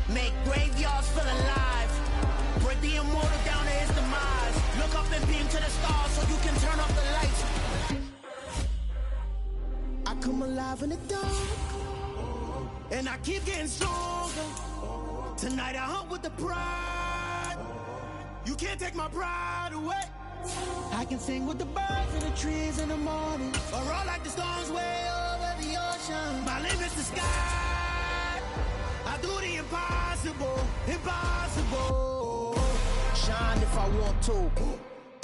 Make graveyards feel alive. Break the immortal down to his demise. Look up and beam to the stars so you can turn off the lights. I come alive in the dark, and I keep getting stronger. Tonight I hunt with the pride. You can't take my pride away. I can sing with the birds and the trees in the morning, or roll like the storms way over the ocean. My limit's the sky. I do the impossible, impossible. Shine if I want to.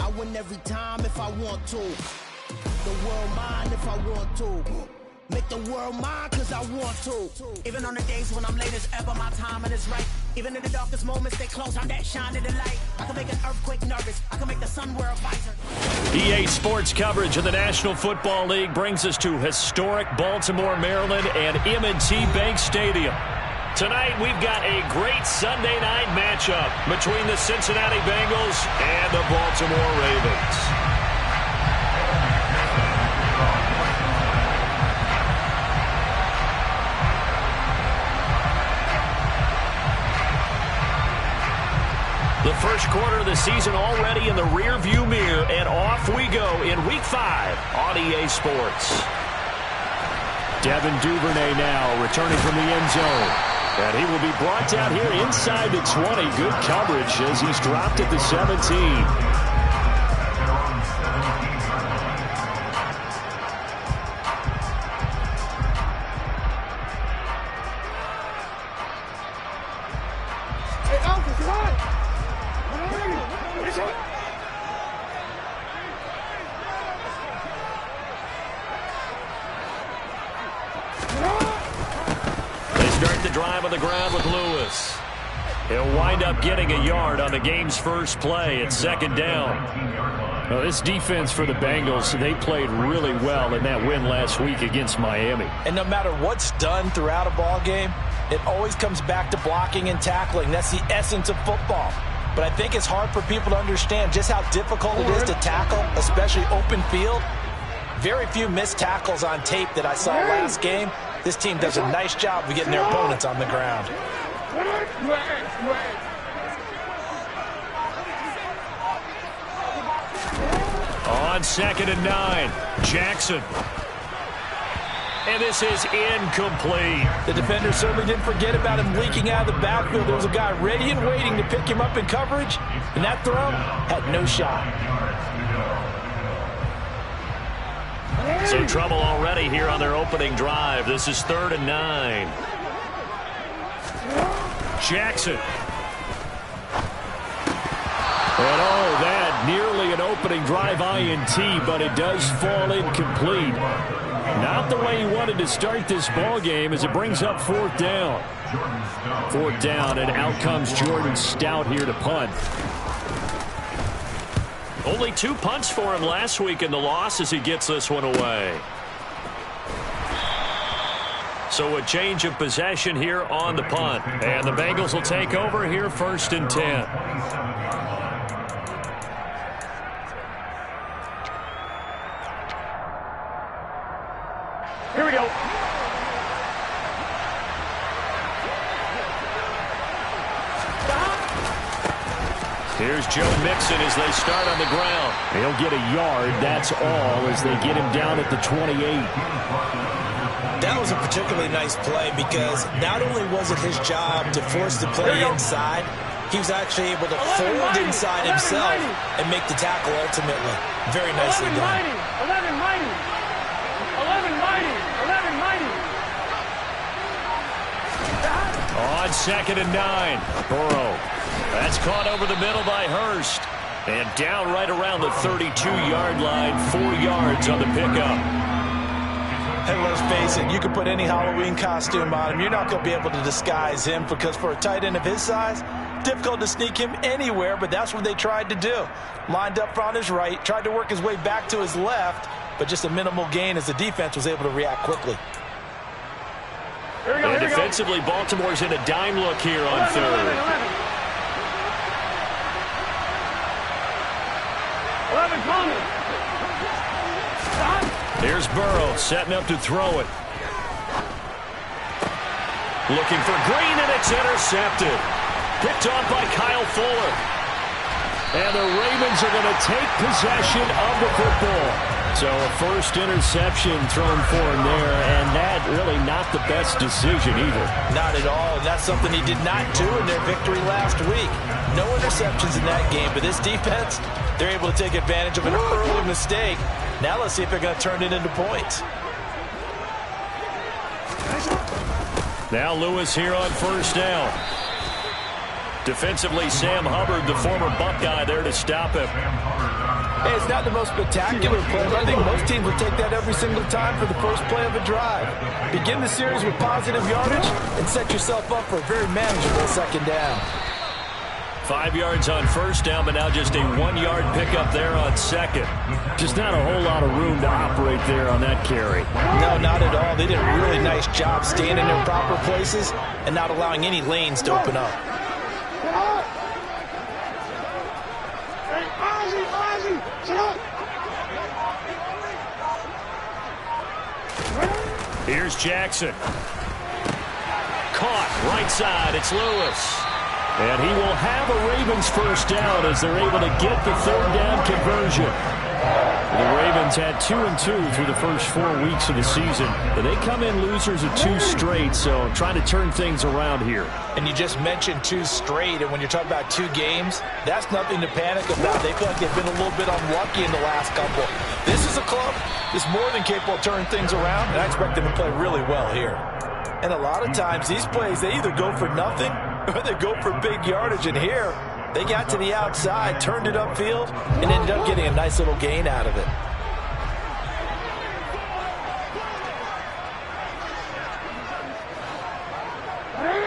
I win every time if I want to. The world mine if I want to. Make the world mine cause I want to. Even on the days when I'm late as ever, my timing is right. Even in the darkest moments, they close, I'm that shine in the light. I can make an earthquake nervous, I can make the sun wear a visor. EA Sports coverage of the National Football League brings us to historic Baltimore, Maryland and M&T Bank Stadium. Tonight, we've got a great Sunday night matchup between the Cincinnati Bengals and the Baltimore Ravens. The first quarter of the season already in the rear-view mirror, and off we go in Week 5 on EA Sports. Devin Duvernay now returning from the end zone. And he will be brought down here inside the 20. Good coverage as he's dropped at the 17. Drive on the ground with Lewis. He'll wind up getting a yard on the game's first play at second down. Well, this defense for the Bengals, they played really well in that win last week against Miami. And no matter what's done throughout a ball game, it always comes back to blocking and tackling. That's the essence of football. But I think it's hard for people to understand just how difficult it is to tackle, especially open field. Very few missed tackles on tape that I saw last game. This team does a nice job of getting their opponents on the ground. On 2nd and 9, Jackson. And this is incomplete. The defender certainly didn't forget about him leaking out of the backfield. There was a guy ready and waiting to pick him up in coverage, and that throw had no shot. So trouble already here on their opening drive. This is 3rd and 9. Jackson. And oh, that nearly an opening drive INT, but it does fall incomplete. Not the way he wanted to start this ball game as it brings up 4th down. 4th down, and out comes Jordan Stout here to punt. Only 2 punts for him last week in the loss as he gets this one away. So a change of possession here on the punt. And the Bengals will take over here 1st and 10. Here we go. Here's Joe Mixon as they start on the ground. He'll get a yard, that's all, as they get him down at the 28. That was a particularly nice play because not only was it his job to force the play inside, he was actually able to fold inside himself and make the tackle ultimately. Very nicely done. 11 mighty. 11 mighty. 11 mighty. On 2nd and 9, Burrow. That's caught over the middle by Hurst. And down right around the 32-yard line, 4 yards on the pickup. And let's face it, you can put any Halloween costume on him. You're not going to be able to disguise him because for a tight end of his size, difficult to sneak him anywhere, but that's what they tried to do. Lined up on his right, tried to work his way back to his left, but just a minimal gain as the defense was able to react quickly. And defensively, Baltimore's in a dime look here on 3rd. 11 coming. Here's Burrow setting up to throw it. Looking for Green, and it's intercepted. Picked off by Kyle Fuller. And the Ravens are going to take possession of the football. So a first interception thrown for him there, and that really not the best decision either. Not at all, and that's something he did not do in their victory last week. No interceptions in that game, but this defense, they're able to take advantage of an early mistake. Now let's see if they're going to turn it into points. Now Lewis here on first down. Defensively, Sam Hubbard, the former Buckeye, there to stop him. Hey, it's not the most spectacular play, but I think most teams will take that every single time for the first play of a drive. Begin the series with positive yardage and set yourself up for a very manageable second down. 5 yards on first down, but now just a 1-yard pickup there on second. Just not a whole lot of room to operate there on that carry. No, not at all. They did a really nice job staying in their proper places and not allowing any lanes to open up. Here's Jackson. Caught right side. It's Lewis. And he will have a Ravens first down as they're able to get the third down conversion. The Ravens had 2-2 through the first 4 weeks of the season. But they come in losers of 2 straight, so trying to turn things around here. And you just mentioned 2 straight, and when you're talking about 2 games, that's nothing to panic about. They feel like they've been a little bit unlucky in the last couple. This is a club that's more than capable of turning things around, and I expect them to play really well here. And a lot of times, these plays, they either go for nothing or they go for big yardage. And here, they got to the outside, turned it upfield, and ended up getting a nice little gain out of it.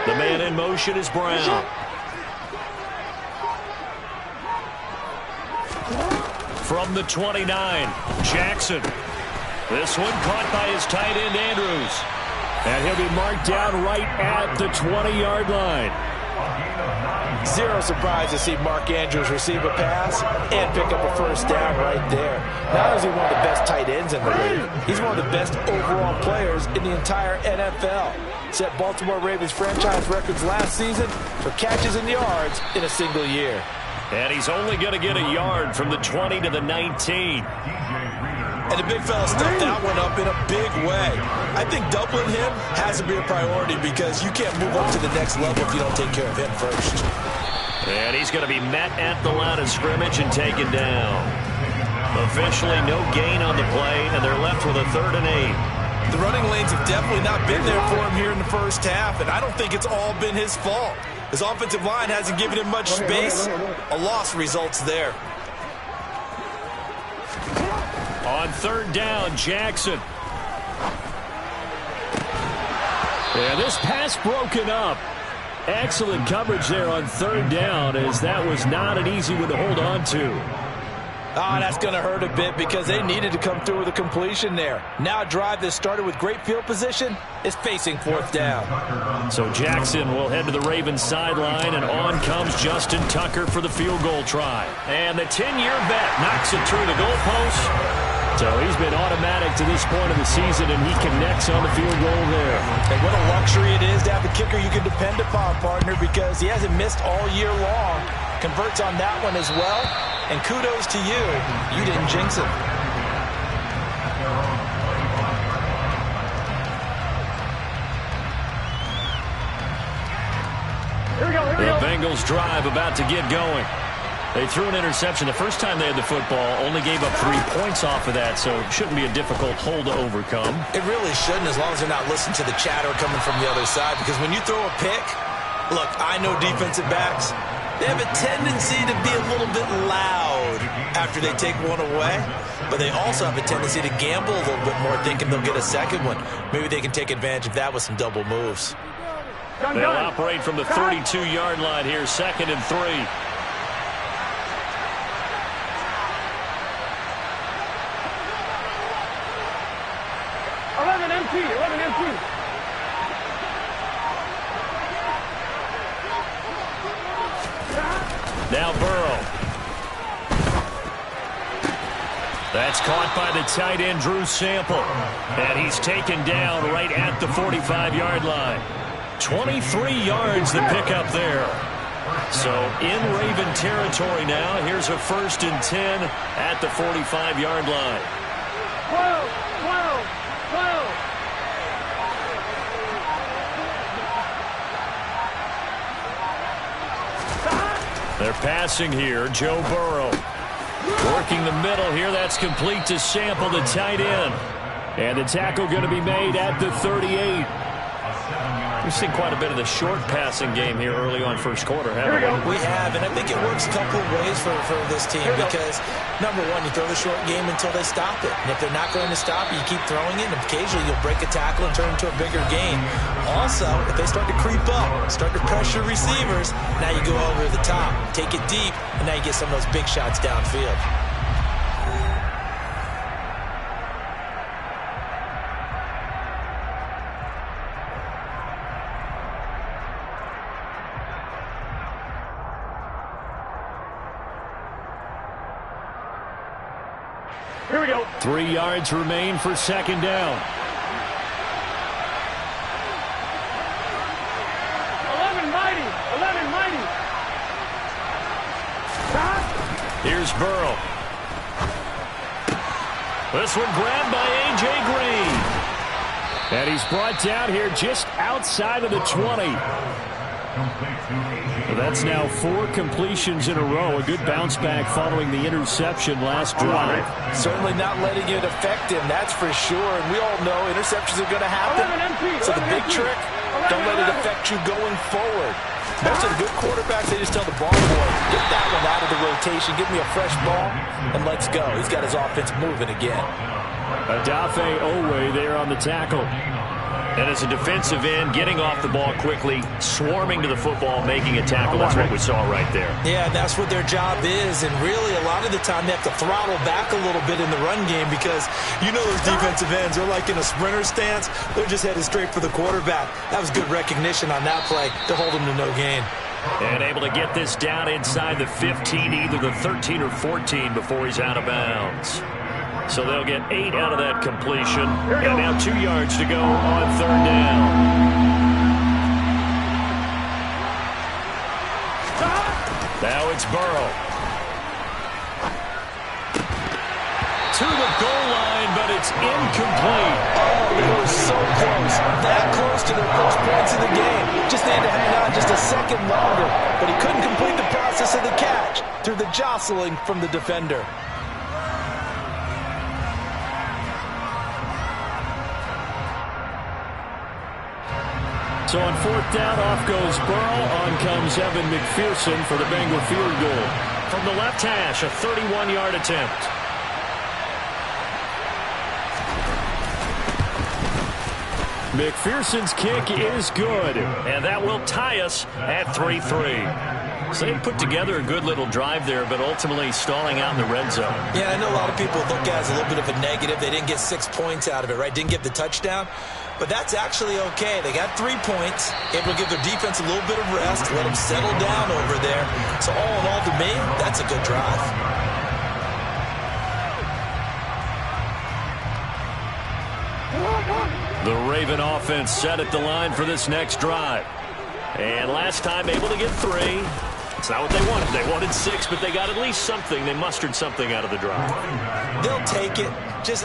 The man in motion is Brown. From the 29, Jackson. This one caught by his tight end, Andrews. And he'll be marked down right at the 20-yard line. Zero surprise to see Mark Andrews receive a pass and pick up a first down right there. Not only is he one of the best tight ends in the league, he's one of the best overall players in the entire NFL. Set Baltimore Ravens franchise records last season for catches and yards in a single year. And he's only going to get a yard from the 20 to the 19. And the big fella stuffed that one up in a big way. I think doubling him has to be a priority because you can't move up to the next level if you don't take care of him first. And he's going to be met at the line of scrimmage and taken down. Officially no gain on the play, and they're left with a 3rd and 8. The running lanes have definitely not been there for him here in the first half, and I don't think it's all been his fault. His offensive line hasn't given him much space. A loss results there. On 3rd down, Jackson. And this pass broken up. Excellent coverage there on 3rd down, as that was not an easy one to hold on to. Oh, that's going to hurt a bit because they needed to come through with a completion there. Now a drive that started with great field position is facing 4th down. So Jackson will head to the Ravens sideline, and on comes Justin Tucker for the field goal try. And the 10-year vet knocks it through the goalpost. So he's been automatic to this point of the season, and he connects on the field goal there. And what a luxury it is to have a kicker you can depend upon, partner, because he hasn't missed all year long. Converts on that one as well. And kudos to you. You didn't jinx it. The Bengals drive about to get going. They threw an interception the first time they had the football, only gave up 3 points off of that, so it shouldn't be a difficult hole to overcome. It really shouldn't, as long as they're not listening to the chatter coming from the other side, because when you throw a pick, look, I know defensive backs, they have a tendency to be a little bit loud after they take one away, but they also have a tendency to gamble a little bit more, thinking they'll get a second one. Maybe they can take advantage of that with some double moves. They'll operate from the 32-yard line here, 2nd and 3. Now Burrow. That's caught by the tight end, Drew Sample. And he's taken down right at the 45-yard line. 23 yards to pick up there. So in Raven territory now. Here's a 1st and 10 at the 45-yard line. 12, 12, 12. They're passing here. Joe Burrow working the middle here. That's complete to Sample, the tight end. And the tackle going to be made at the 38. We've seen quite a bit of the short passing game here early on first quarter, haven't we? We have, and I think it works a couple of ways for this team because, number one, you throw the short game until they stop it. And if they're not going to stop it, you keep throwing it, and occasionally you'll break a tackle and turn into a bigger gain. Also, if they start to creep up, start to pressure receivers, now you go over the top, take it deep, and now you get some of those big shots downfield. Here we go. 3 yards remain for 2nd down. 11 mighty. 11 mighty. Here's Burrow. This one grabbed by A.J. Green. And he's brought down here just outside of the 20. That's now 4 completions in a row. A good bounce back following the interception last drive. Certainly not letting it affect him, that's for sure. And we all know interceptions are going to happen. So the big trick, don't let it affect you going forward. Most of the good quarterbacks, they just tell the ball boy, get that one out of the rotation, give me a fresh ball, and let's go. He's got his offense moving again. Adafe Owe there on the tackle. And as a defensive end, getting off the ball quickly, swarming to the football, making a tackle. That's what we saw right there. Yeah, that's what their job is. And really, a lot of the time, they have to throttle back a little bit in the run game because you know those defensive ends, they're like in a sprinter stance. They're just headed straight for the quarterback. That was good recognition on that play to hold him to no gain. And able to get this down inside the 15, either the 13 or 14 before he's out of bounds. So they'll get 8 out of that completion. And now 2 yards to go on 3rd down. Now it's Burrow. To the goal line, but it's incomplete. Oh, they were so close. That close to their first points in the game. Just needed to hang on just a second longer. But he couldn't complete the process of the catch through the jostling from the defender. So on 4th down, off goes Burrow. On comes Evan McPherson for the Bengal field goal. From the left hash, a 31-yard attempt. McPherson's kick is good, and that will tie us at 3-3. So they put together a good little drive there, but ultimately stalling out in the red zone. Yeah, I know a lot of people look at it as a little bit of a negative. They didn't get 6 points out of it, right? Didn't get the touchdown. But that's actually okay. They got 3 points, able to give their defense a little bit of rest, let them settle down over there. So all in all, to me, that's a good drive. The Raven offense set at the line for this next drive. And last time able to get 3. It's not what they wanted. They wanted 6, but they got at least something. They mustered something out of the drive. They'll take it.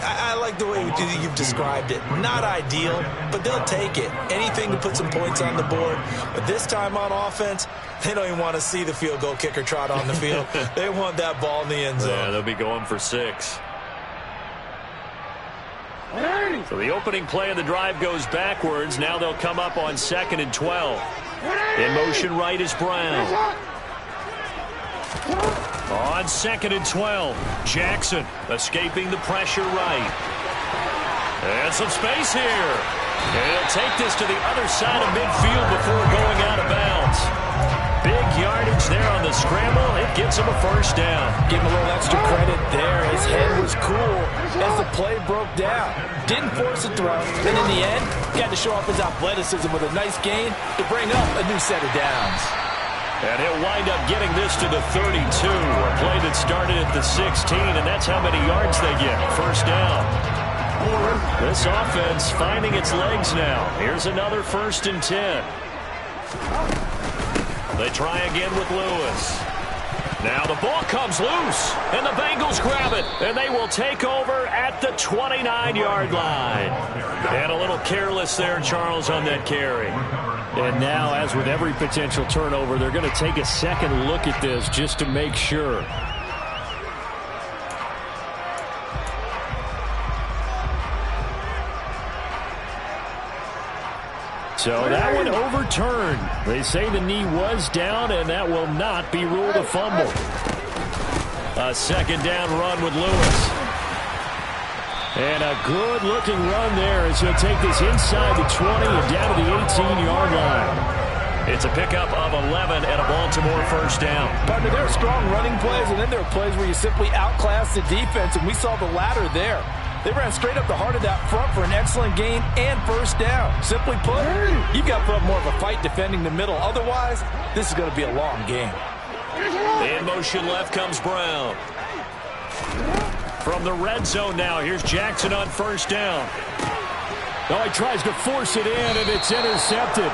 I like the way you've described it. Not ideal, but they'll take it. Anything to put some points on the board. But this time on offense, they don't even want to see the field goal kicker trot on the field. They want that ball in the end zone. Yeah, they'll be going for 6. So the opening play of the drive goes backwards. Now they'll come up on 2nd and 12. In motion right is Brown. On 2nd and 12, Jackson escaping the pressure right. And some space here. And he'll take this to the other side of midfield before going out of bounds. Big yardage there on the scramble. It gets him a 1st down. Give him a little extra credit there. His head was cool as the play broke down. Didn't force a throw. And in the end, got to show off his athleticism with a nice gain to bring up a new set of downs. And he'll wind up getting this to the 32. A play that started at the 16, and that's how many yards they get. 1st down. This offense finding its legs now. Here's another 1st and 10. They try again with Lewis. Now the ball comes loose, and the Bengals grab it, and they will take over at the 29-yard line. And a little careless there, Charles, on that carry. And now, as with every potential turnover, they're going to take a second look at this just to make sure. So that one overturned. They say the knee was down, and that will not be ruled a fumble. A second down run with Lewis. And a good-looking run there as he'll take this inside the 20 and down to the 18-yard line. It's a pickup of 11 and a Baltimore first down. Partner, there are strong running plays, and then there are plays where you simply outclass the defense, and we saw the latter there. They ran straight up the heart of that front for an excellent gain and first down. Simply put, you've got to put up more of a fight defending the middle. Otherwise, this is going to be a long game. In motion left comes Brown. From the red zone now, here's Jackson on first down. Oh, he tries to force it in, and it's intercepted.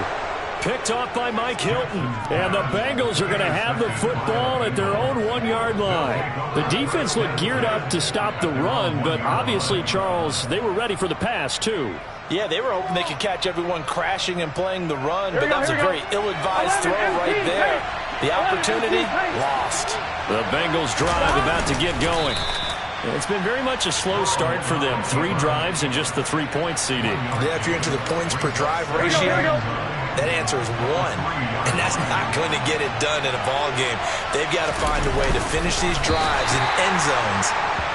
Picked off by Mike Hilton. And the Bengals are going to have the football at their own 1-yard line. The defense looked geared up to stop the run, but obviously, Charles, they were ready for the pass, too. Yeah, they were hoping they could catch everyone crashing and playing the run, but that was a very ill-advised throw right there. The opportunity, lost. The Bengals drive about to get going. It's been very much a slow start for them. 3 drives and just the 3-point seeding. Yeah, if you're into the points per drive ratio, that answer is 1. And that's not going to get it done in a ball game. They've got to find a way to finish these drives in end zones,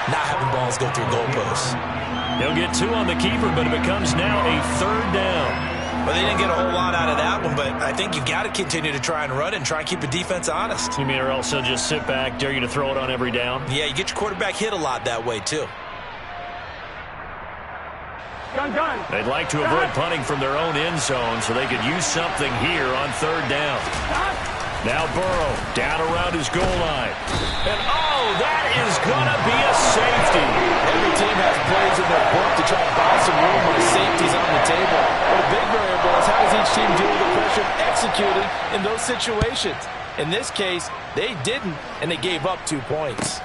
not having balls go through goalposts. He'll get 2 on the keeper, but it becomes now a 3rd down. Well, they didn't get a whole lot out of that one, but I think you've got to continue to try and run and try and keep the defense honest. You mean or else they'll just sit back, dare you to throw it on every down? Yeah, you get your quarterback hit a lot that way, too. Gun. They'd like to avoid punting from their own end zone so they could use something here on 3rd down. Now Burrow down around his goal line. And, oh, that is going to be a safety. Every team has plays in their book to try to buy some room when the safety's on the table. But a big variable is how does each team deal with the pressure of executing in those situations. In this case, they didn't, and they gave up 2 points.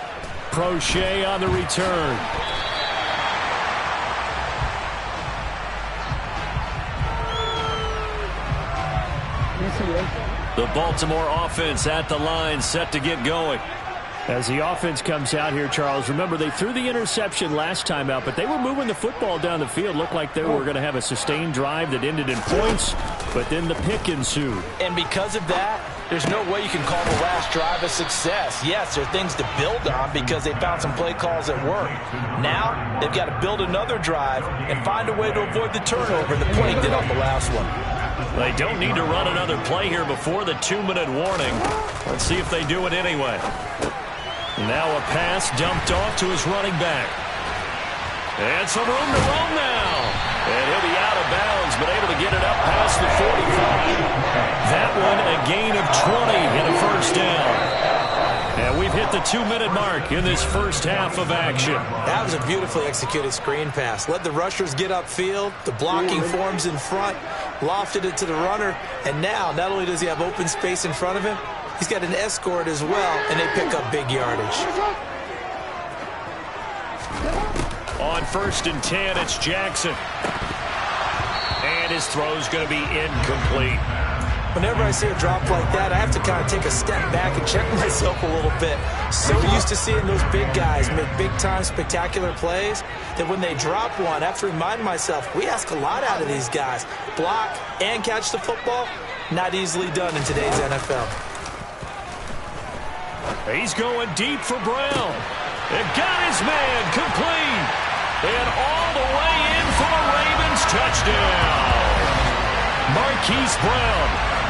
Crochet on the return. The Baltimore offense at the line, set to get going. As the offense comes out here, Charles, remember they threw the interception last time out, but they were moving the football down the field. Looked like they were going to have a sustained drive that ended in points, but then the pick ensued. And because of that, there's no way you can call the last drive a success. Yes, there are things to build on because they found some play calls that work. Now, they've got to build another drive and find a way to avoid the turnover the play did on the last one. They don't need to run another play here before the 2-minute warning. Let's see if they do it anyway. Now a pass dumped off to his running back. And some room to roam now. And he'll be out of bounds, but able to get it up past the 45. That one a gain of 20 and a first down. And we've hit the 2-minute mark in this first half of action. That was a beautifully executed screen pass. Let the rushers get upfield. The blocking forms in front. Lofted it to the runner. And now, not only does he have open space in front of him, he's got an escort as well, and they pick up big yardage. On 1st and 10, it's Jackson. And his throw's going to be incomplete. Whenever I see a drop like that, I have to kind of take a step back and check myself a little bit. So used to seeing those big guys make big-time spectacular plays that when they drop one, I have to remind myself, we ask a lot out of these guys. Block and catch the football, not easily done in today's NFL. He's going deep for Brown. And got his man complete. And all the way in for a Ravens touchdown. Marquise Brown,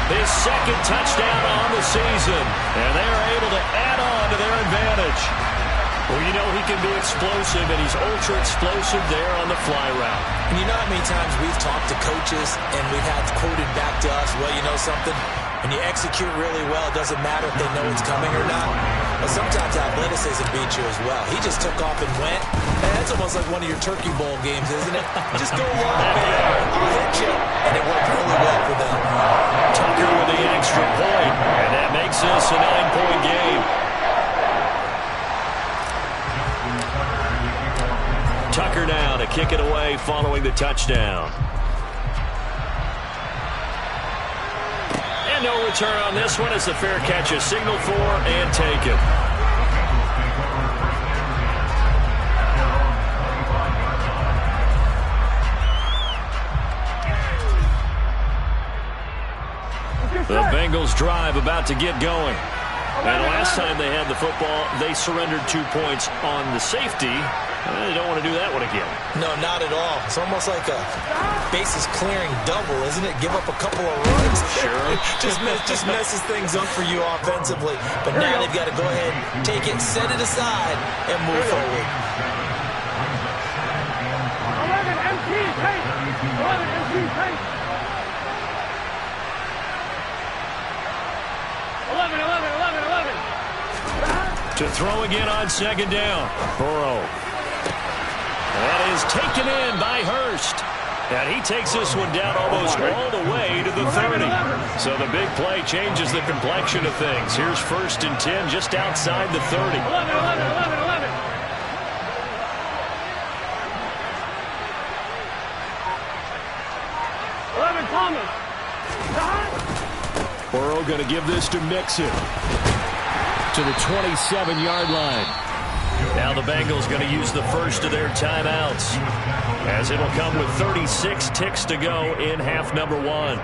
his 2nd touchdown on the season. And they're able to add on to their advantage. Well, you know he can be explosive, and he's ultra-explosive there on the fly route. And you know how many times we've talked to coaches and we've had quoted back to us, well, you know something? When you execute really well, it doesn't matter if they know it's coming or not. But sometimes athleticism beats you as well. He just took off and went. And that's almost like one of your Turkey Bowl games, isn't it? Just go long, man. I'll hit you. And it worked really well for them. Tucker with kick it away following the touchdown. And no return on this one as the fair catch is signaled for and taken. The Bengals drive about to get going. And last time they had the football, they surrendered 2 points on the safety. They don't want to do that one again. No, not at all. It's almost like a bases clearing double, isn't it? Give up a couple of runs. Sure. just messes things up for you offensively. But now they've got to go ahead, take it, set it aside, and move forward. 11 MT take. 11 MT take. 11. To throw again on second down. Burrow. That is taken in by Hurst. And he takes this one down almost all the way to the 30. So the big play changes the complexion of things. Here's 1st and 10 just outside the 30. 11 Thomas. Burrow going to give this to Mixon to the 27-yard line. Now the Bengals going to use the first of their timeouts, as it'll come with 36 ticks to go in half number 1.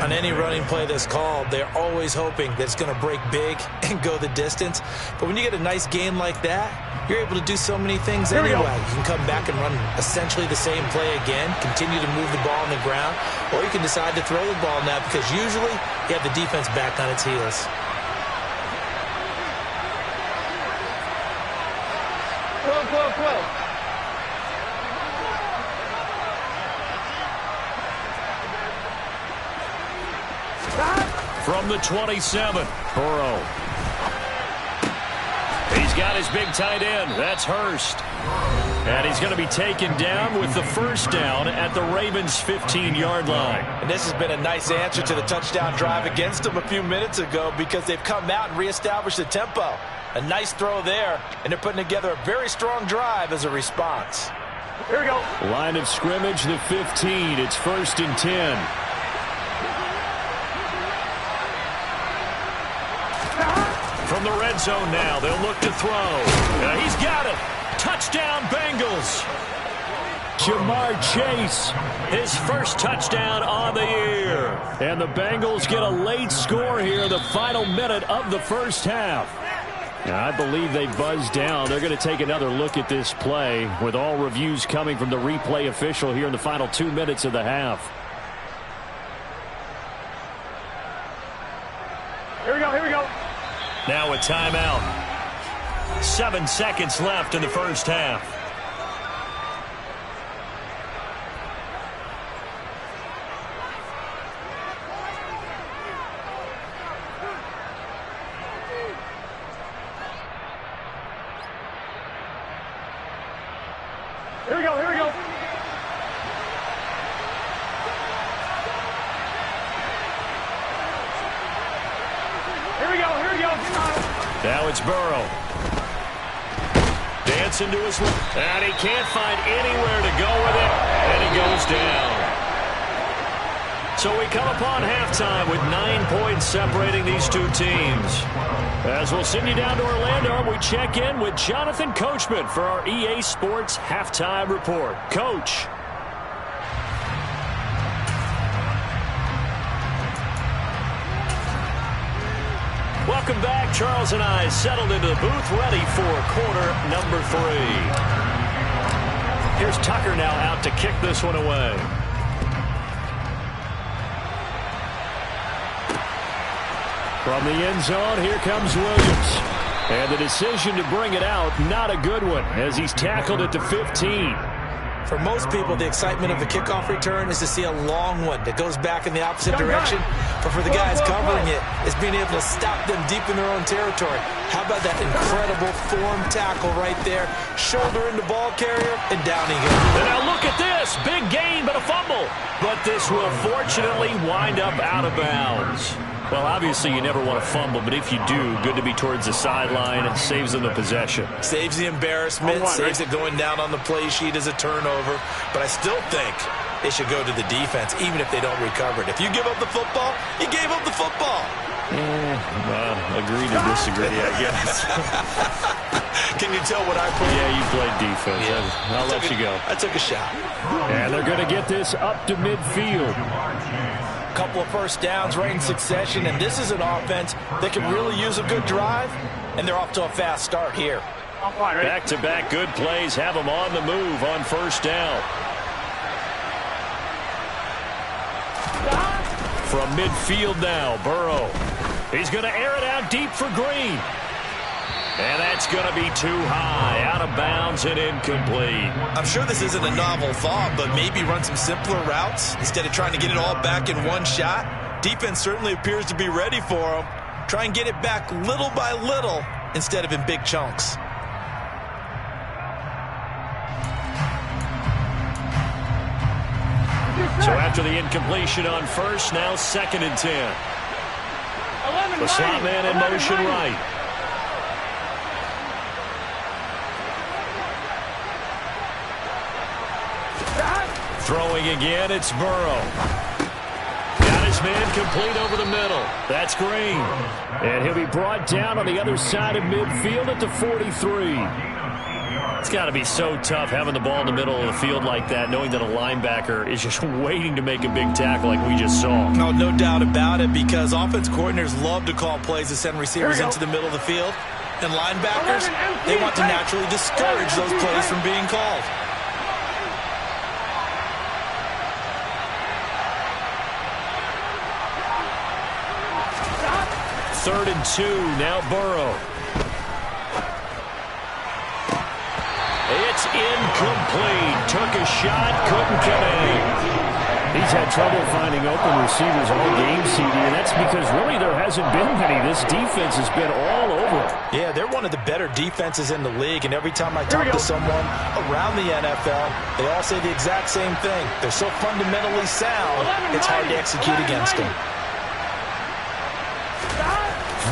On any running play that's called, they're always hoping that it's going to break big and go the distance. But when you get a nice game like that, you're able to do so many things anyway. You can come back and run essentially the same play again, continue to move the ball on the ground, or you can decide to throw the ball now because usually you have the defense back on its heels. From the 27, Burrow. He's got his big tight end. That's Hurst. And he's going to be taken down with the first down at the Ravens' 15-yard line. And this has been a nice answer to the touchdown drive against them a few minutes ago because they've come out and reestablished the tempo. A nice throw there, and they're putting together a very strong drive as a response. Here we go. Line of scrimmage, the 15. It's 1st and 10. From the red zone now, they'll look to throw. He's got it. Touchdown, Bengals. Jamar Chase, his first touchdown on the year. And the Bengals get a late score here, the final minute of the first half. Now, I believe they buzzed down. They're going to take another look at this play with all reviews coming from the replay official here in the final 2 minutes of the half. Here we go. Now a timeout. 7 seconds left in the first half. Here we go. Now it's Burrow. Dancing to his left. And he can't find anywhere to go with it. And he goes down. So we come upon halftime with 9 points separating these two teams. As we'll send you down to Orlando, we check in with Jonathan Coachman for our EA Sports Halftime Report. Coach. Welcome back. Charles and I settled into the booth, ready for quarter number 3. Here's Tucker now out to kick this one away. From the end zone, here comes Williams. And the decision to bring it out, not a good one, as he's tackled at the 15. For most people, the excitement of the kickoff return is to see a long one that goes back in the opposite direction. But for the guys covering it, it's being able to stop them deep in their own territory. How about that incredible form tackle right there? Shoulder into ball carrier, and down he goes. And now look at this. Big gain, but a fumble. But this will fortunately wind up out of bounds. Well, obviously you never want to fumble, but if you do, good to be towards the sideline. It saves them the possession. Saves the embarrassment, saves it going down on the play sheet as a turnover. But I still think they should go to the defense, even if they don't recover it. If you give up the football, you gave up the football. Agree to disagree, I guess. Can you tell what I played? Yeah, you played defense. Yeah. I'll let you go. I took a shot. And they're going to get this up to midfield. Couple of first downs right in succession, and this is an offense that can really use a good drive, and they're off to a fast start here. Back-to-back good plays have them on the move on first down. From midfield now, Burrow. He's going to air it out deep for Green. And that's going to be too high, out of bounds and incomplete. I'm sure this isn't a novel thought, but maybe run some simpler routes instead of trying to get it all back in one shot. Defense certainly appears to be ready for him. Try and get it back little by little instead of in big chunks. So after the incompletion on first, now 2nd and 10. The slot man in motion right. Throwing again, it's Burrow. Got his man complete over the middle. That's Green. And he'll be brought down on the other side of midfield at the 43. It's got to be so tough having the ball in the middle of the field like that, knowing that a linebacker is just waiting to make a big tackle like we just saw. No doubt about it, because offense coordinators love to call plays to send receivers into the middle of the field. And linebackers, they want to naturally discourage those plays from being called. Third and 2, now Burrow. It's incomplete. Took a shot, couldn't connect. He's had trouble finding open receivers all game, CD, and that's because really there hasn't been many. This defense has been all over. Yeah, they're one of the better defenses in the league, and every time I talk to someone around the NFL, they all say the exact same thing. They're so fundamentally sound, it's hard to execute against them.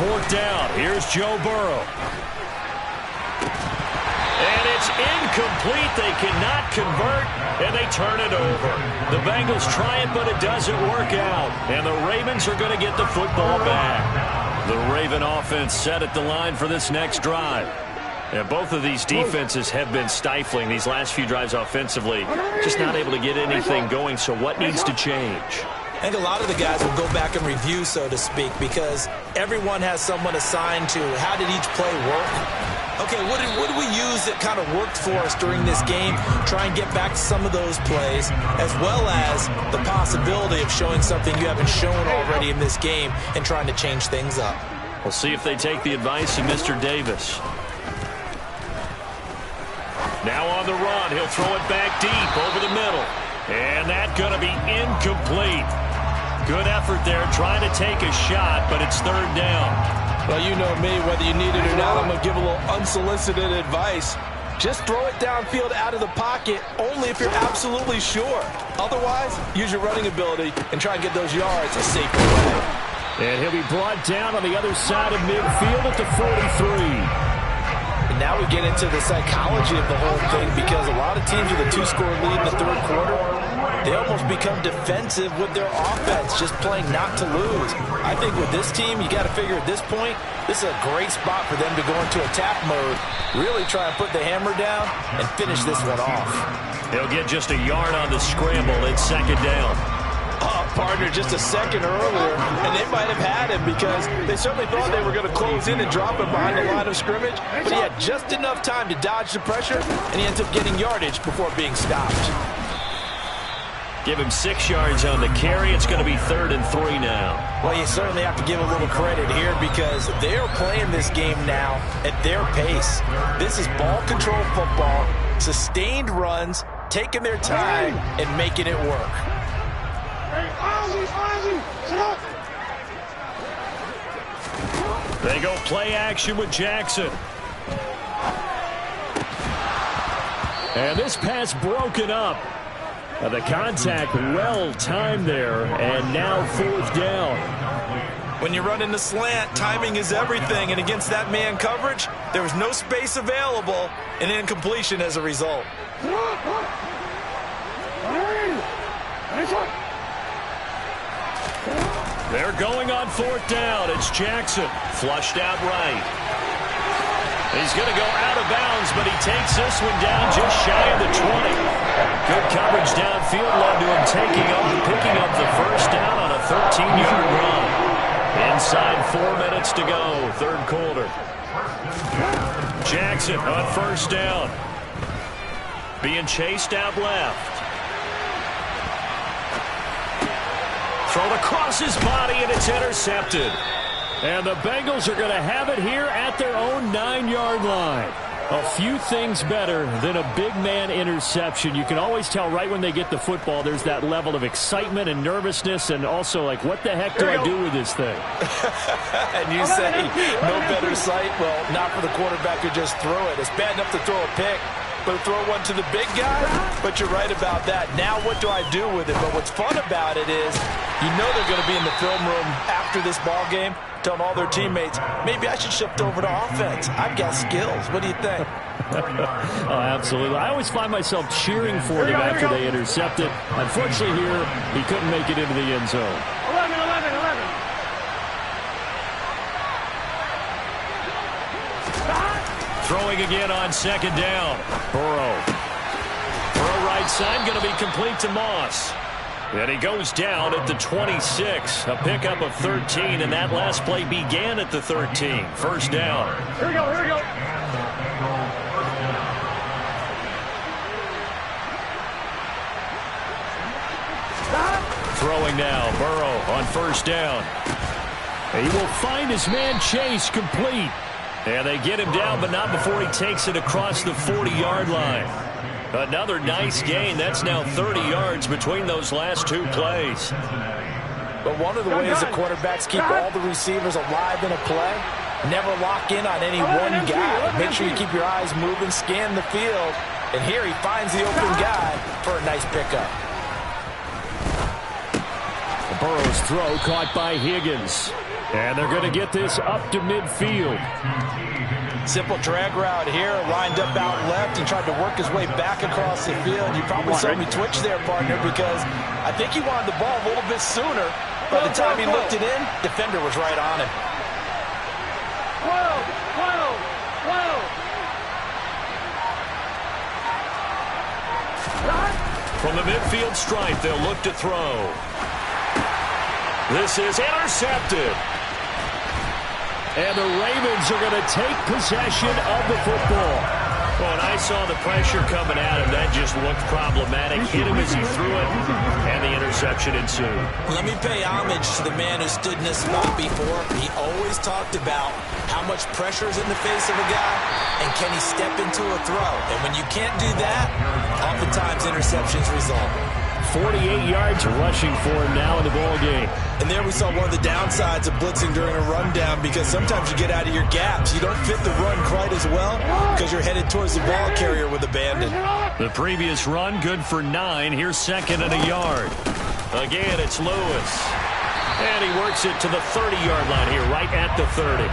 4th down. Here's Joe Burrow. And it's incomplete. They cannot convert, and they turn it over. The Bengals try it, but it doesn't work out. And the Ravens are going to get the football back. The Raven offense set at the line for this next drive. And both of these defenses have been stifling these last few drives offensively. Just not able to get anything going, so what needs to change? I think a lot of the guys will go back and review, so to speak, because everyone has someone assigned to how did each play work. Okay, what did we use that kind of worked for us during this game? Try and get back to some of those plays, as well as the possibility of showing something you haven't shown already in this game and trying to change things up. We'll see if they take the advice of Mr. Davis. Now on the run, he'll throw it back deep over the middle. And that's going to be incomplete. Good effort there, trying to take a shot, but it's 3rd down. Well, you know me, whether you need it or not, I'm going to give a little unsolicited advice. Just throw it downfield out of the pocket, only if you're absolutely sure. Otherwise, use your running ability and try and get those yards a safer way. And he'll be brought down on the other side of midfield at the 43. And now we get into the psychology of the whole thing, because a lot of teams with a 2-score lead in the 3rd quarter, they almost become defensive with their offense, just playing not to lose. I think with this team, you got to figure at this point, this is a great spot for them to go into attack mode, really try and put the hammer down and finish this one off. They'll get just a yard on the scramble. It's 2nd down. Partner just a second earlier, and they might have had him because they certainly thought they were going to close in and drop him behind the line of scrimmage, but he had just enough time to dodge the pressure, and he ends up getting yardage before being stopped. Give him 6 yards on the carry. It's going to be 3rd and 3 now. Well, you certainly have to give a little credit here because they're playing this game now at their pace. This is ball control football, sustained runs, taking their time, and making it work. They go play action with Jackson. And this pass broken up. The contact well timed there, and now 4th down. When you run in the slant, timing is everything, and against that man coverage, there was no space available, and incompletion as a result. They're going on fourth down. It's Jackson. Flushed out right. He's going to go out of bounds, but he takes this one down just shy of the 20. Good coverage downfield led to him taking off, picking up the first down on a 13-yard run. Inside 4 minutes to go, third quarter. Jackson on first down. Being chased out left. Thrown across his body, and it's intercepted. And the Bengals are going to have it here at their own 9-yard line. A few things better than a big man interception. You can always tell right when they get the football, there's that level of excitement and nervousness, and also like, what the heck do I do with this thing? And you say, no better sight? Well, not for the quarterback who just threw it. It's bad enough to throw a pick, but throw one to the big guy? But you're right about that. Now what do I do with it? But what's fun about it is, you know they're going to be in the film room after this ball game, telling all their teammates, maybe I should shift over to offense. I've got skills. What do you think? Oh, absolutely. I always find myself cheering for them after they intercept it. Unfortunately here, he couldn't make it into the end zone. 11. Throwing again on second down. Burrow. Throw right side, going to be complete to Moss. And he goes down at the 26. A pickup of 13, and that last play began at the 13. First down. Here we go. Throwing now, Burrow on first down. He will find his man Chase complete. And they get him down, but not before he takes it across the 40-yard line. Another nice gain. That's now 30 yards between those last two plays. But one of the ways the quarterbacks keep all the receivers alive in a play, never lock in on any one guy. Make sure you keep your eyes moving, scan the field. And here he finds the open guy for a nice pickup. Burrow's throw caught by Higgins. And they're going to get this up to midfield. Simple drag route here, lined up out left and tried to work his way back across the field. You probably saw me twitch there, partner, because I think he wanted the ball a little bit sooner. By the time he looked it in, defender was right on him. 12. From the midfield stripe, they'll look to throw. This is intercepted. And the Ravens are going to take possession of the football. Well, and I saw the pressure coming at him. That just looked problematic. Hit him as he threw it, and the interception ensued. Let me pay homage to the man who stood in this spot before. He always talked about how much pressure is in the face of a guy, and can he step into a throw. And when you can't do that, oftentimes interceptions result. 48 yards rushing for him now in the ball game. And there we saw one of the downsides of blitzing during a rundown, because sometimes you get out of your gaps. You don't fit the run quite as well because you're headed towards the ball carrier with abandon. The previous run, good for 9. Here's second and a yard. Again, it's Lewis. And he works it to the 30-yard line here, right at the 30.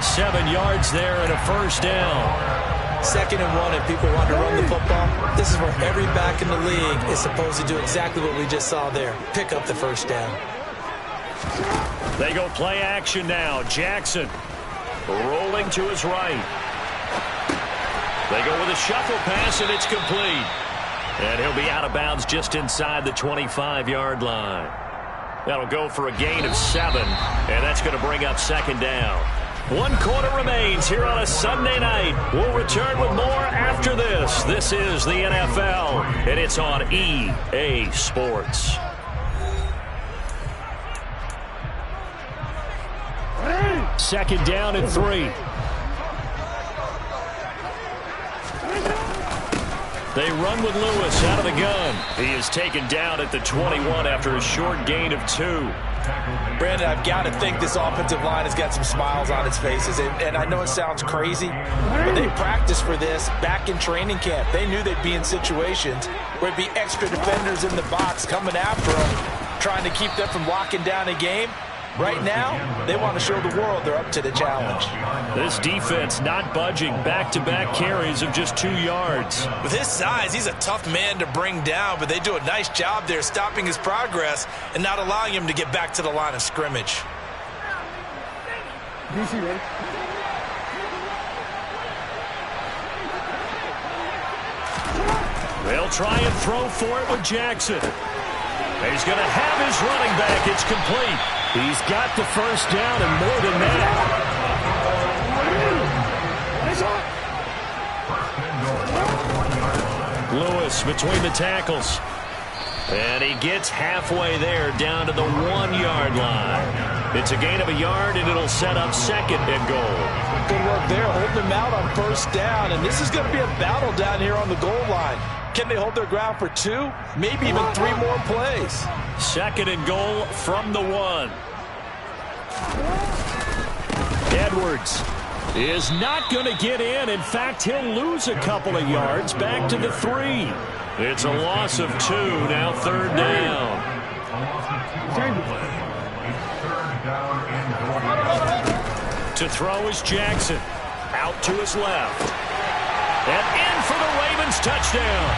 7 yards there and a first down. 2nd and 1, if people want to run the football, this is where every back in the league is supposed to do exactly what we just saw there. Pick up the first down. They go play action now. Jackson rolling to his right. They go with a shuffle pass, and it's complete. And he'll be out of bounds just inside the 25-yard line. That'll go for a gain of 7, and that's going to bring up second down. 1 quarter remains here on a Sunday night. We'll return with more after this. This is the NFL, and it's on EA Sports. Second down and 3. They run with Lewis out of the gun. He is taken down at the 21 after a short gain of 2. Brandon, I've got to think this offensive line has got some smiles on its faces. And I know it sounds crazy, but they practiced for this back in training camp. They knew they'd be in situations where it'd be extra defenders in the box coming after them, trying to keep them from locking down a game. Right now, they want to show the world they're up to the challenge. This defense not budging. Back-to-back carries of just 2 yards. With his size, he's a tough man to bring down, but they do a nice job there stopping his progress and not allowing him to get back to the line of scrimmage. They'll try and throw for it with Jackson. He's going to have his running back. It's complete. He's got the first down and more than that. Lewis between the tackles. And he gets halfway there down to the 1-yard line. It's a gain of a yard, and it'll set up second and goal. Good work there, holding him out on first down. And this is going to be a battle down here on the goal line. Can they hold their ground for 2, maybe even 3 more plays? Second and goal from the 1. Edwards is not going to get in. In fact, he'll lose a couple of yards back to the 3. It's a loss of 2, now third down. To throw is Jackson. Out to his left. And in for the Ravens touchdown.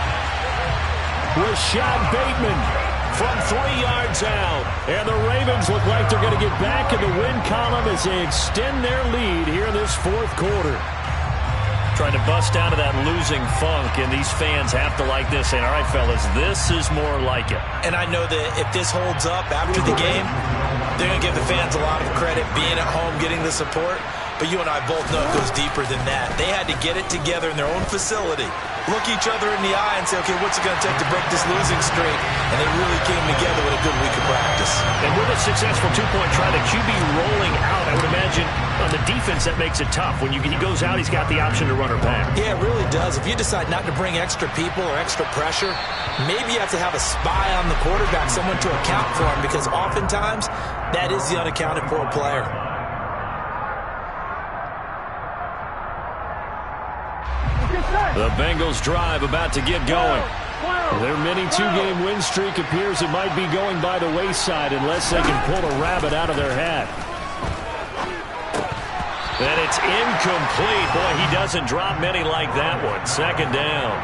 Rashad Bateman from 3 yards out. And the Ravens look like they're going to get back in the win column as they extend their lead here in this fourth quarter. Trying to bust out of that losing funk, and these fans have to like this. And all right, fellas, this is more like it. And I know that if this holds up after the game, they're going to give the fans a lot of credit being at home, getting the support. But you and I both know it goes deeper than that. They had to get it together in their own facility, look each other in the eye and say, okay, what's it going to take to break this losing streak? And they really came together with a good week of practice. And with a successful two-point try, the QB rolling out, I would imagine on the defense that makes it tough. When he goes out, he's got the option to run or pass. Yeah, it really does. If you decide not to bring extra people or extra pressure, maybe you have to have a spy on the quarterback, someone to account for him, because oftentimes that is the unaccounted for player. The Bengals drive about to get going. Their mini 2-game win streak appears it might be going by the wayside unless they can pull a rabbit out of their hat. And it's incomplete. Boy, he doesn't drop many like that one. Second down.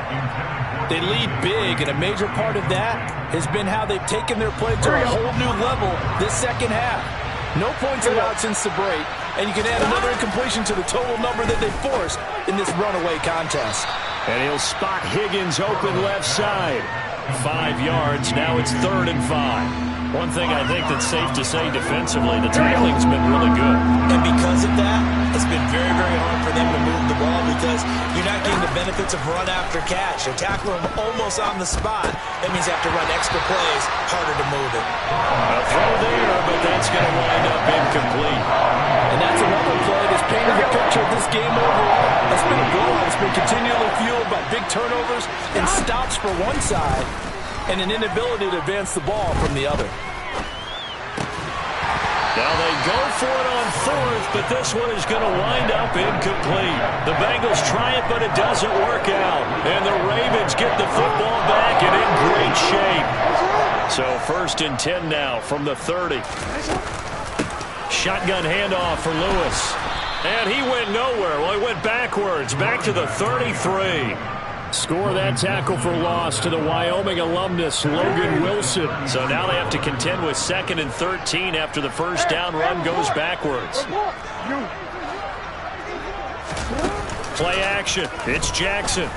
They lead big, and a major part of that has been how they've taken their play to a whole new level this second half. No points allowed since the break, and you can add another incompletion to the total number that they forced in this runaway contest. And he'll spot Higgins open left side. 5 yards. Now it's 3rd and 5. One thing I think that's safe to say defensively, the tackling's been really good. And because of that, it's been very, very hard for them to move the ball because you're not getting the benefits of run after catch. They're tackling them almost on the spot. That means they have to run extra plays, harder to move it. A throw there, but that's going to wind up incomplete. And that's another play that's painted the picture of this game overall. It's been a blowout. It's been continually fueled by big turnovers and stops for one side, and an inability to advance the ball from the other. Now they go for it on 4th, but this one is going to wind up incomplete. The Bengals try it, but it doesn't work out. And the Ravens get the football back and in great shape. So 1st and 10 now from the 30. Shotgun handoff for Lewis. And he went nowhere. Well, he went backwards, back to the 33. Score that tackle for loss to the Wyoming alumnus, Logan Wilson. So now they have to contend with 2nd and 13 after the first down run goes backwards. Play action. It's Jackson.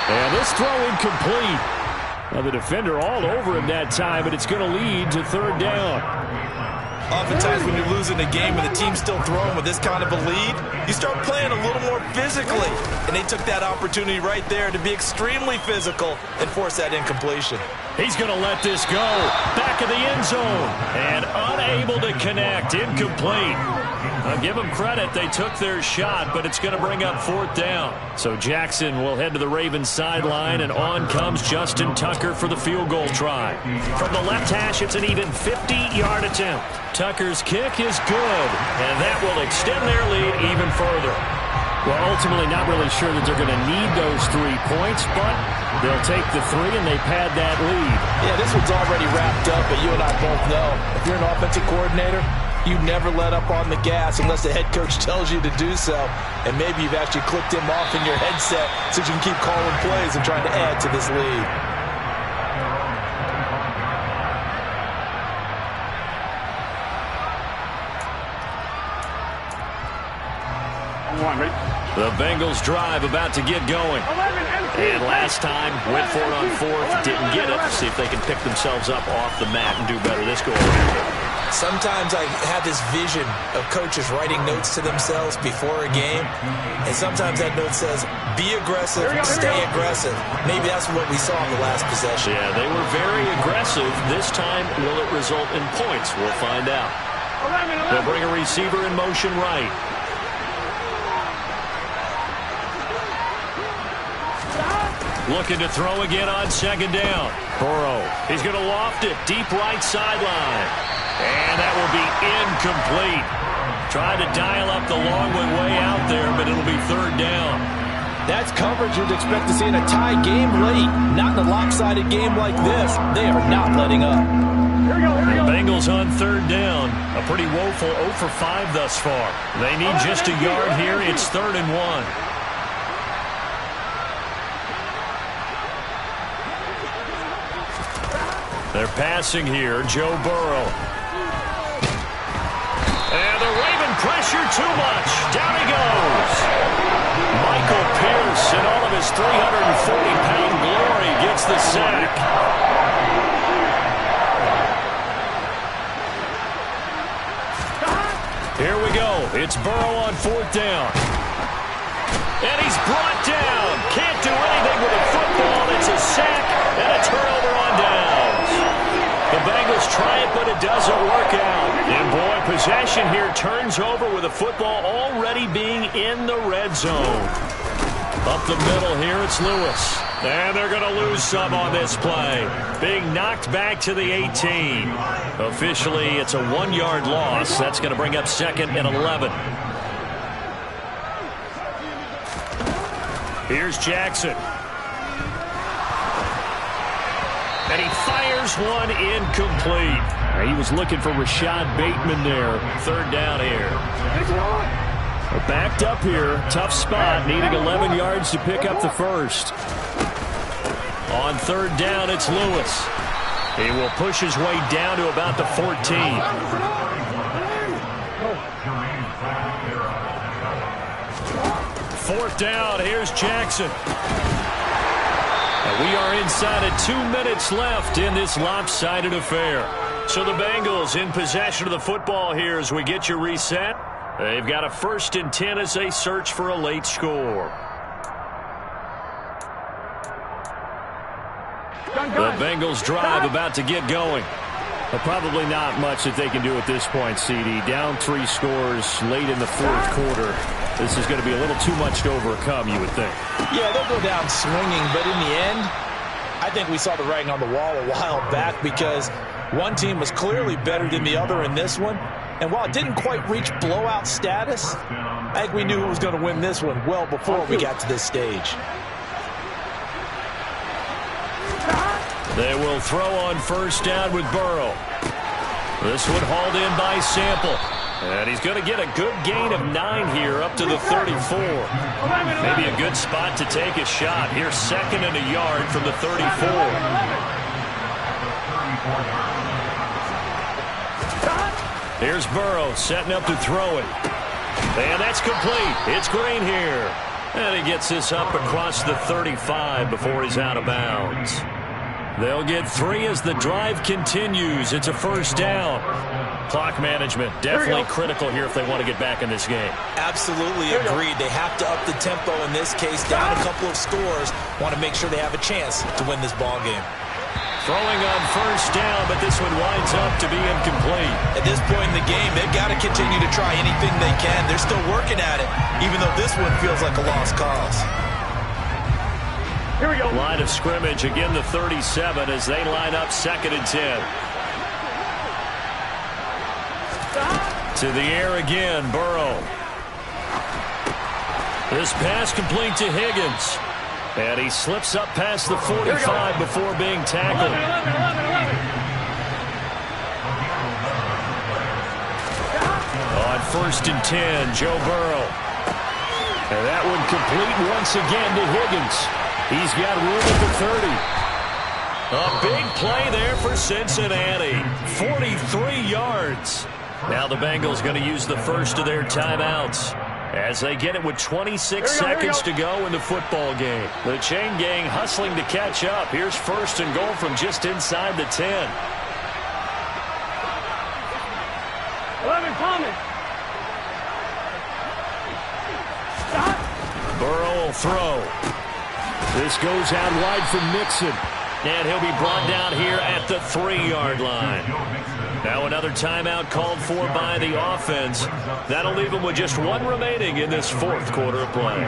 And this throw incomplete. Now the defender all over him that time, but it's going to lead to 3rd down. Oftentimes when you're losing a game and the team's still throwing with this kind of a lead, you start playing a little more physically. And they took that opportunity right there to be extremely physical and force that incompletion. He's going to let this go. Back of the end zone. And unable to connect. Incomplete. I'll give them credit. They took their shot, but it's going to bring up 4th down. So Jackson will head to the Ravens sideline, and on comes Justin Tucker for the field goal try. From the left hash, it's an even 50-yard attempt. Tucker's kick is good, and that will extend their lead even further. Well, ultimately, not really sure that they're going to need those 3 points, but they'll take the 3 and they pad that lead. Yeah, this one's already wrapped up, but you and I both know if you're an offensive coordinator, you never let up on the gas unless the head coach tells you to do so. And maybe you've actually clicked him off in your headset so you can keep calling plays and trying to add to this lead. The Bengals drive about to get going. And last time, went for it on 4th, didn't get it. See if they can pick themselves up off the mat and do better this go-around. Sometimes I have this vision of coaches writing notes to themselves before a game, and sometimes that note says, be aggressive, stay aggressive. Maybe that's what we saw in the last possession. Yeah, they were very aggressive. This time, will it result in points? We'll find out. They'll bring a receiver in motion right. Looking to throw again on 2nd down. Burrow, he's going to loft it deep right sideline. And that will be incomplete. Tried to dial up the long way out there, but it'll be 3rd down. That's coverage you'd expect to see in a tie game late. Not in a lopsided game like this. They are not letting up. The Bengals on 3rd down. A pretty woeful 0 for 5 thus far. They need just a yard here. It's 3rd and 1. They're passing here. Joe Burrow. And the Raven pressure too much. Down he goes. Michael Pierce in all of his 340-pound glory gets the sack. Here we go. It's Burrow on 4th down. And he's brought down. Can't do anything with the football. It's a sack and a turnover on downs. The Bengals try it, but it doesn't work out. And boy, possession here turns over with the football already being in the red zone. Up the middle here, it's Lewis. And they're going to lose some on this play. Being knocked back to the 18. Officially, it's a 1-yard loss. That's going to bring up 2nd and 11. Here's Jackson. And he fires one incomplete. He was looking for Rashad Bateman there. 3rd down here. They're backed up here. Tough spot. Needing 11 yards to pick up the first. On 3rd down, it's Lewis. He will push his way down to about the 14. Fourth down, here's Jackson. And we are inside of 2 minutes left in this lopsided affair. So the Bengals in possession of the football here as we get you reset. They've got a 1st and 10 as they search for a late score. The Bengals drive about to get going. But probably not much that they can do at this point, CD. Down 3 scores late in the 4th quarter. This is going to be a little too much to overcome, you would think. Yeah, they'll go down swinging, but in the end, I think we saw the writing on the wall a while back because one team was clearly better than the other in this one. And while it didn't quite reach blowout status, I think we knew who was going to win this one well before we got to this stage. They will throw on 1st down with Burrow. This one hauled in by Sample. And he's going to get a good gain of 9 here up to the 34. Maybe a good spot to take a shot. Here's 2nd and a yard from the 34. Here's Burrow setting up to throw it. And that's complete. It's Green here. And he gets this up across the 35 before he's out of bounds. They'll get 3 as the drive continues. It's a 1st down. Clock management definitely critical here if they want to get back in this game. Absolutely agreed. They have to up the tempo in this case. Down a couple of scores. Want to make sure they have a chance to win this ball game. Throwing on 1st down, but this one winds up to be incomplete. At this point in the game, they've got to continue to try anything they can. They're still working at it, even though this one feels like a lost cause. Here we go. Line of scrimmage, again the 37 as they line up 2nd and 10. To the air again, Burrow. This pass complete to Higgins. And he slips up past the 45 before being tackled. 11. On 1st and 10, Joe Burrow. And that one complete once again to Higgins. He's got room at the 30. A big play there for Cincinnati. 43 yards. Now the Bengals going to use the first of their timeouts as they get it with 26 seconds to go in the football game. The chain gang hustling to catch up. Here's 1st and goal from just inside the 10. 11 coming. Burrow will throw. This goes out wide for Mixon. And he'll be brought down here at the 3-yard line. Now another timeout called for by the offense. That'll leave them with just one remaining in this 4th quarter of play.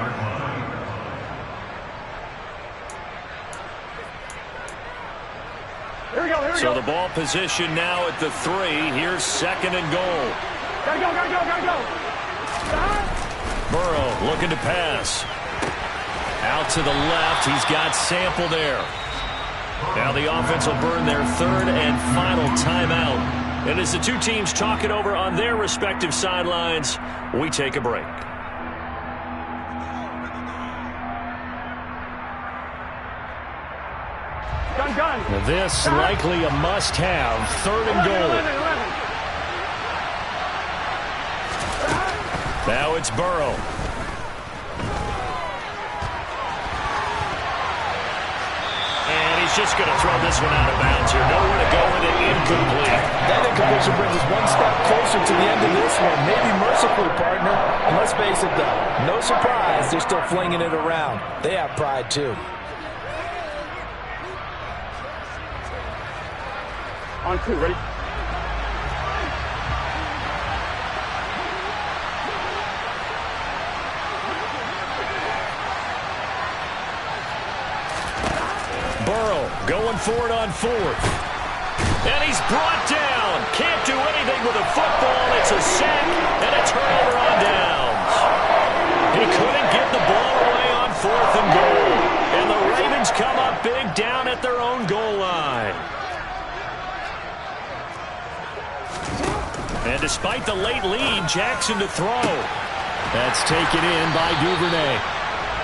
Here we go. So the ball position now at the 3. Here's 2nd and goal. Gotta go. Burrow looking to pass. Out to the left. He's got Sample there. Now the offense will burn their 3rd and final timeout. And as the two teams talk it over on their respective sidelines, we take a break. Gun. This likely a must-have. 3rd and goal. 11. Now it's Burrow. He's just going to throw this one out of bounds here. Nowhere to go with it. Incomplete. That incompletion brings us one step closer to the end of this one. Maybe mercifully, partner. And let's face it, though. No surprise, they're still flinging it around. They have pride, too. On 2, ready? Burrow going for it on 4th. And he's brought down. Can't do anything with a football. It's a sack and a turnover on downs. He couldn't get the ball away on 4th and goal. And the Ravens come up big down at their own goal line. And despite the late lead, Jackson to throw. That's taken in by Duvernay.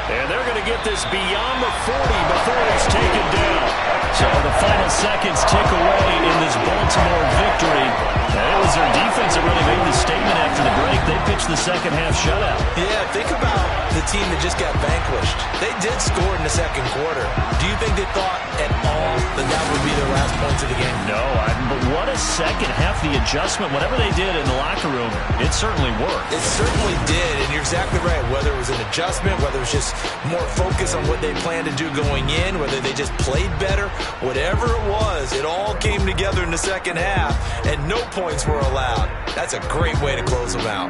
And they're going to get this beyond the 40 before it's taken down. So the final seconds tick away in this Baltimore victory. And it was their defense that really made the statement after the break. They pitched the second half shutout. Yeah, think about the team that just got vanquished. They did score in the 2nd quarter. Do you think they thought at all that that would be their last points of the game? No, but what a second half. The adjustment, whatever they did in the locker room, it certainly worked. It certainly did, and you're exactly right. Whether it was an adjustment, whether it was just more focus on what they planned to do going in, whether they just played better, whatever it was, it all came together in the 2nd half, and no points were allowed. That's a great way to close them out.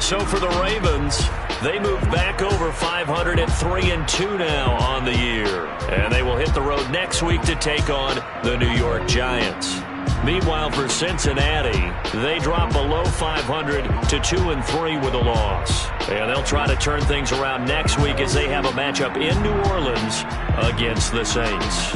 So for the Ravens, they move back over 500 at 3-2 now on the year. And they will hit the road next week to take on the New York Giants. Meanwhile, for Cincinnati, they drop below 500 to 2-3 with a loss. And they'll try to turn things around next week as they have a matchup in New Orleans against the Saints.